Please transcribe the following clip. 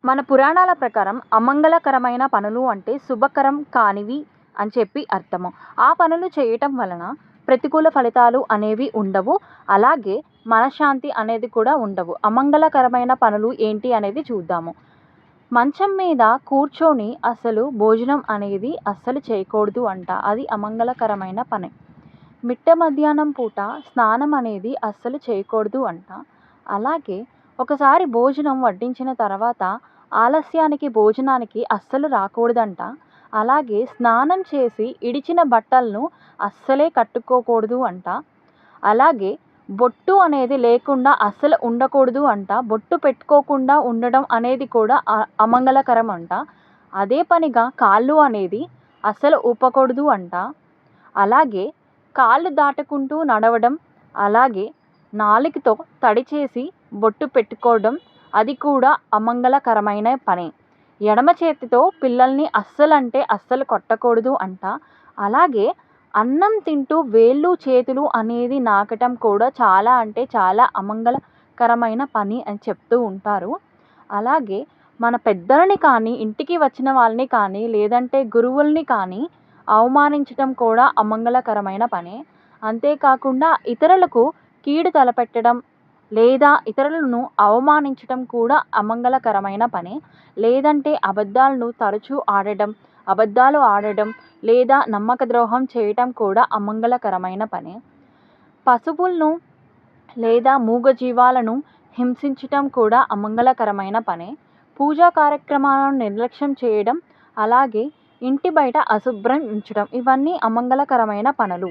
మన పురాణాల ప్రకారం అమంగళకరమైన పనులు అంటే శుభకరం కానివి అని చెప్పి అర్థము. ఆ పనులు చేయటం వలన ప్రతికూల ఫలితాలు అనేవి ఉండవు. అలాగే మనశ్శాంతి అనేది కూడా ఉండవు. అమంగళకరమైన పనులు ఏంటి అనేది చూద్దాము. మంచం మీద కూర్చొని అసలు భోజనం అనేది అస్సలు చేయకూడదు అంట. అది అమంగళకరమైన పని. మిట్ట మధ్యాహ్నం పూట స్నానం అనేది అస్సలు చేయకూడదు అంట. అలాగే ఒకసారి భోజనం వడ్డించిన తర్వాత ఆలస్యానికి భోజనానికి అస్సలు రాకూడదంట. అలాగే స్నానం చేసి ఇడిచిన బట్టలను అస్సలే కట్టుకోకూడదు అంట. అలాగే బొట్టు అనేది లేకుండా అస్సలు ఉండకూడదు అంట. బొట్టు పెట్టుకోకుండా ఉండడం అనేది కూడా అమంగళకరం అంట. అదే పనిగా కాళ్ళు అనేది అస్సలు ఊపకూడదు అంట. అలాగే కాళ్ళు దాటుకుంటూ నడవడం, అలాగే నాలుకతో తడి చేసి బొట్టు పెట్టుకోవడం అది కూడా అమంగళకరమైన పనే. ఎడమ చేతితో పిల్లల్ని అస్సలు కొట్టకూడదు అంట. అలాగే అన్నం తింటూ వేళ్ళు చేతులు అనేది నాకటం కూడా చాలా అంటే చాలా అమంగళకరమైన పని అని చెప్తూ ఉంటారు. అలాగే మన పెద్దలని కానీ, ఇంటికి వచ్చిన వాళ్ళని కానీ, లేదంటే గురువుల్ని కానీ అవమానించటం కూడా అమంగళకరమైన పనే. అంతేకాకుండా ఇతరులకు కీడు తలపెట్టడం లేదా ఇతరులను అవమానించటం కూడా అమంగళకరమైన పనే. లేదంటే అబద్ధాలు ఆడడం లేదా నమ్మక ద్రోహం చేయటం కూడా అమంగళకరమైన పనే. పశువులను లేదా మూగజీవాలను హింసించటం కూడా అమంగళకరమైన పనే. పూజా కార్యక్రమాలను నిర్లక్ష్యం చేయడం, అలాగే ఇంటి బయట అశుభ్రం ఉంచడం ఇవన్నీ అమంగళకరమైన పనులు.